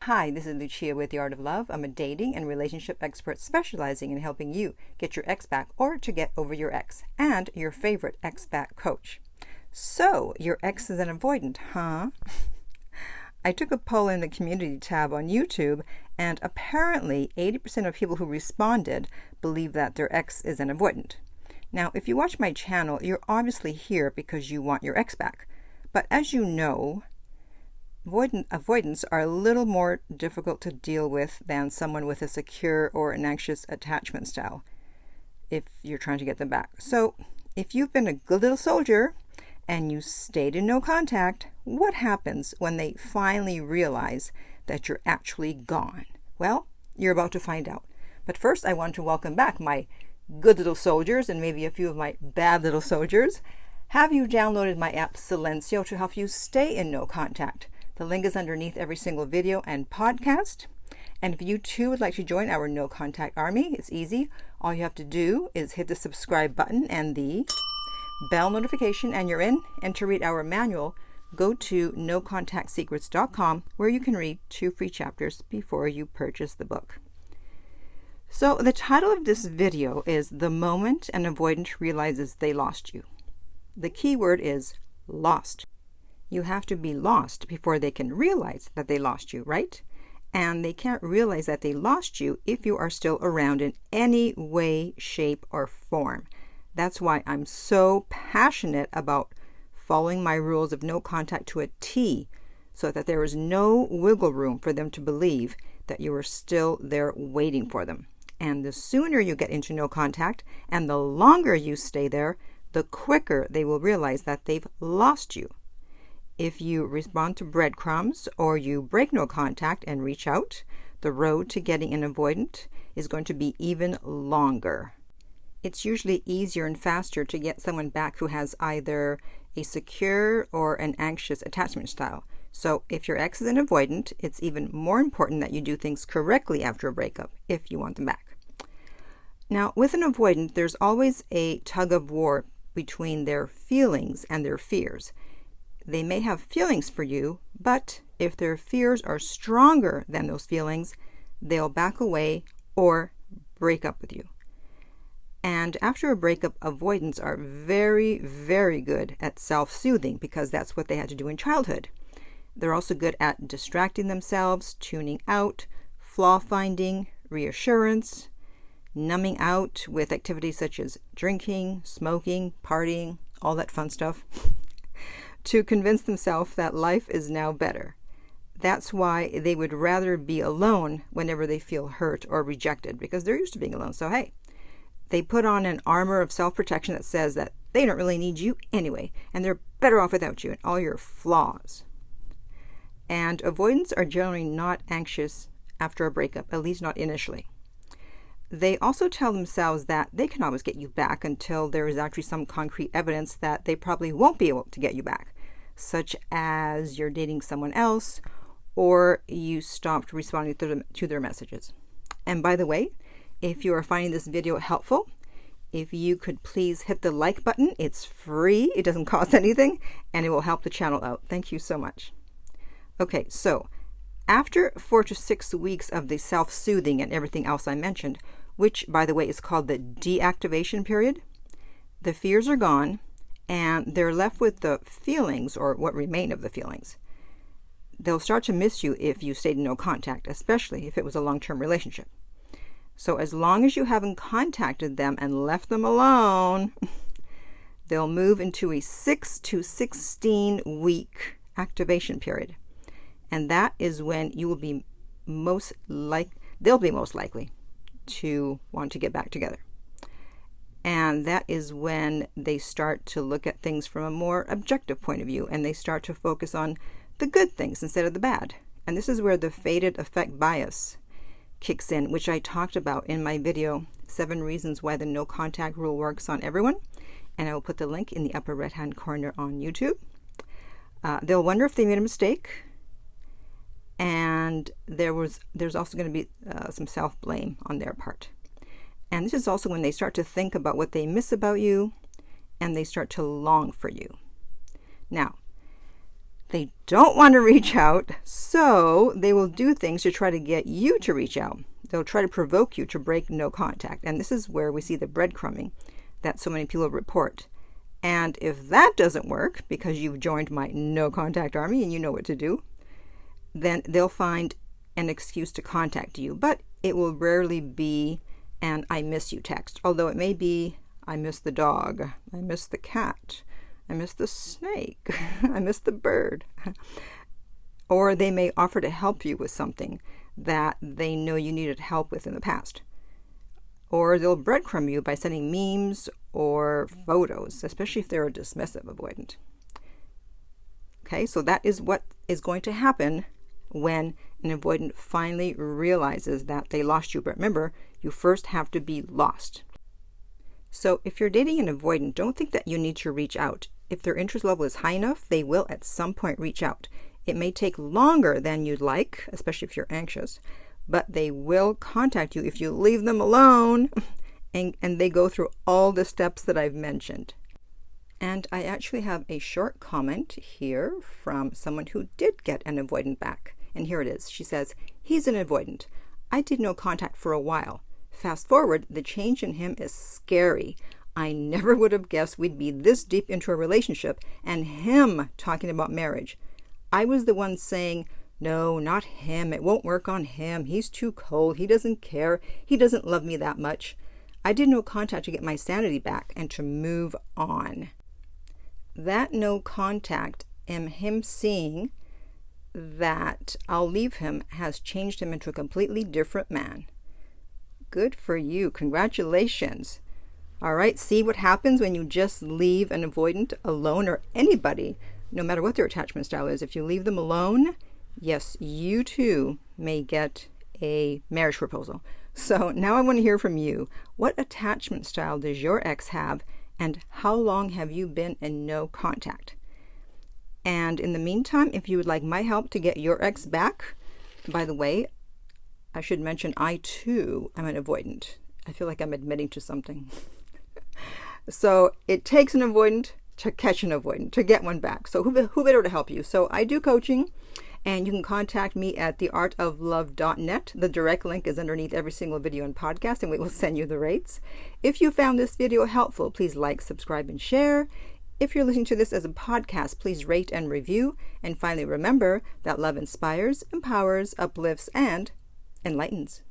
Hi, this is Lucia with The Art of Love. I'm a dating and relationship expert specializing in helping you get your ex back or to get over your ex, and your favorite ex back coach. So, your ex is an avoidant, huh? I took a poll in the community tab on YouTube, and apparently 80% of people who responded believe that their ex is an avoidant. Now, if you watch my channel, you're obviously here because you want your ex back. But as you know, avoidants are a little more difficult to deal with than someone with a secure or an anxious attachment style if you're trying to get them back. So if you've been a good little soldier and you stayed in no contact, what happens when they finally realize that you're actually gone? Well, you're about to find out. But first, I want to welcome back my good little soldiers and maybe a few of my bad little soldiers. Have you downloaded my app Silencio to help you stay in no contact? The link is underneath every single video and podcast. And if you too would like to join our no contact army, it's easy. All you have to do is hit the subscribe button and the bell notification and you're in. And to read our manual, go to nocontactsecrets.com where you can read 2 free chapters before you purchase the book. So the title of this video is The Moment an Avoidant Realizes They Lost You. The key word is lost. You have to be lost before they can realize that they lost you, right? And they can't realize that they lost you if you are still around in any way, shape, or form. That's why I'm so passionate about following my rules of no contact to a T, so that there is no wiggle room for them to believe that you are still there waiting for them. And the sooner you get into no contact and the longer you stay there, the quicker they will realize that they've lost you. If you respond to breadcrumbs or you break no contact and reach out, the road to getting an avoidant is going to be even longer. It's usually easier and faster to get someone back who has either a secure or an anxious attachment style. So if your ex is an avoidant, it's even more important that you do things correctly after a breakup if you want them back. Now, with an avoidant, there's always a tug of war between their feelings and their fears. They may have feelings for you, but if their fears are stronger than those feelings, they'll back away or break up with you. And after a breakup, avoidants are very, very good at self-soothing because that's what they had to do in childhood. They're also good at distracting themselves, tuning out, flaw finding, reassurance, numbing out with activities such as drinking, smoking, partying, all that fun stuff, to convince themselves that life is now better. That's why they would rather be alone whenever they feel hurt or rejected, because they're used to being alone. So hey, they put on an armor of self-protection that says that they don't really need you anyway, and they're better off without you and all your flaws. And avoidants are generally not anxious after a breakup, at least not initially. They also tell themselves that they can always get you back until there is actually some concrete evidence that they probably won't be able to get you back, such as you're dating someone else or you stopped responding to their messages. And by the way, if you are finding this video helpful, if you could please hit the like button. It's free, it doesn't cost anything, and it will help the channel out. Thank you so much. Okay, so after 4 to 6 weeks of the self-soothing and everything else I mentioned, which, by the way, is called the deactivation period, the fears are gone, and they're left with the feelings, or what remain of the feelings. They'll start to miss you if you stayed in no contact, especially if it was a long-term relationship. So as long as you haven't contacted them and left them alone, they'll move into a 6 to 16 week activation period. And that is when you will be they'll be most likely to want to get back together. And that is when they start to look at things from a more objective point of view, and they start to focus on the good things instead of the bad. And this is where the faded effect bias kicks in, which I talked about in my video, 7 reasons why the no contact rule works on everyone. And I will put the link in the upper right hand corner on YouTube. They'll wonder if they made a mistake. And there's also going to be some self-blame on their part. And this is also when they start to think about what they miss about you, and they start to long for you. Now, They don't want to reach out, so they will do things to try to get you to reach out. They'll try to provoke you to break no contact. And this is where we see the breadcrumbing that so many people report. And if that doesn't work, because you've joined my no contact army and you know what to do, then they'll find an excuse to contact you. But it will rarely be an I miss you text, although it may be I miss the dog, I miss the cat, I miss the snake, I miss the bird. Or they may offer to help you with something that they know you needed help with in the past. Or they'll breadcrumb you by sending memes or photos, especially if they're a dismissive avoidant. Okay, so that is what is going to happen when an avoidant finally realizes that they lost you. But remember, you first have to be lost. So if you're dating an avoidant, don't think that you need to reach out. If their interest level is high enough, they will at some point reach out. It may take longer than you'd like, especially if you're anxious, but they will contact you if you leave them alone and they go through all the steps that I've mentioned. And I actually have a short comment here from someone who did get an avoidant back. And here it is. She says, he's an avoidant. I did no contact for a while. Fast forward, the change in him is scary. I never would have guessed we'd be this deep into a relationship and him talking about marriage. I was the one saying, no, not him. It won't work on him. He's too cold. He doesn't care. He doesn't love me that much. I did no contact to get my sanity back and to move on. That no contact and him seeing that I'll leave him has changed him into a completely different man. Good for you. Congratulations. All right, see what happens when you just leave an avoidant alone, or anybody, no matter what their attachment style is. If you leave them alone, yes, you too may get a marriage proposal. So now I want to hear from you. What attachment style does your ex have, and how long have you been in no contact? And in the meantime, if you would like my help to get your ex back, by the way, I should mention I too am an avoidant. I feel like I'm admitting to something. So it takes an avoidant to catch an avoidant, to get one back. So who better to help you? So I do coaching, and you can contact me at theartoflove.net. The direct link is underneath every single video and podcast, and we will send you the rates. If you found this video helpful, please like, subscribe, and share. If you're listening to this as a podcast, please rate and review. And finally, remember that love inspires, empowers, uplifts, and enlightens.